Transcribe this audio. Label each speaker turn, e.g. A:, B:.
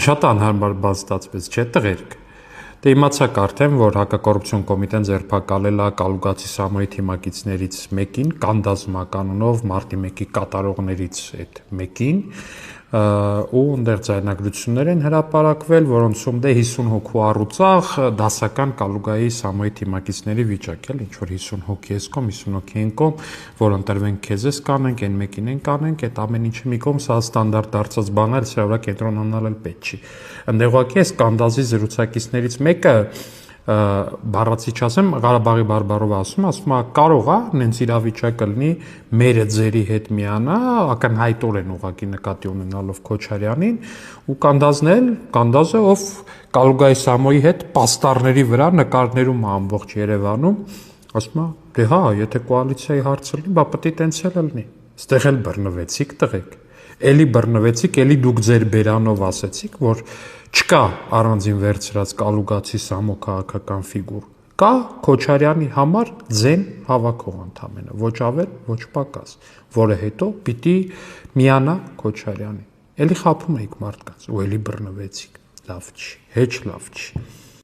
A: Շատ անհարմար բան ստացվեց, չէ՞ տղերք։ Դե իմացաք արդեն, որ հակակոռուպցիոն կոմիտեն ձերբակալել է Կալուգացի Սամոյի թիմակիցներից մեկին, Կանդազմա կանոնով մարտի 1-ի կատարողներից այդ մեկին, ու այնտեղ ձայնագրություններ են հրապարակվել, որոնցում դե 50 հոգու առուծաղ դասական Կալուգայի Սամոյի թիմակիցների վիճակ էլ, ինչ որ 50 հոգի ես կողմ, 50 հոգի են կողմ, որ ընտրվենք քեզ ես կանենք, այն մեկին են կանենք, այդ ամեն ինչը մի կողմ, սա ստանդարտ դարձած բան է, սրա վրա կենտրոնանալ էլ պետք չի։ Այնտեղ ուղղակի էս Կանդազի զրուցակիցներից մեկը բառացի չասեմ, Ղարաբաղի բարբառով ասում է, կարող է նենց իրավիճակը լինի մերը ձերի հետ միանա, ակնհայտորեն ուղղակի նկատի ունենալով Քոչարյանին ու Կանդազը, ով Կալուգայի Սամոյի հետ պաստառների վրա նկարներում է ամբողջ Երևանում, ասում է, դե հա, եթե կոալիցիայի հարցը լինի, բա պետք է տենց էլ լինի։ Ստեղ էլ բռնվեցիք տղեկ։ Էլի բռնվեցիք, էլի դուք ձեր բերանով ասեցիք, որ չկա առանձին վերցրած Կալուգացի Սամո քաղաքական ֆիգուր, կա Քոչարյանի համար ձեն հավաքող ընդամենը, ոչ ավել, ոչ պակաս, որը հետո պիտի միանա Քոչարյանին։ Էլի խաբում էիք մարդկանց ու էլի բռնվեցիք։ Լավ չի, հեչ լավ չի։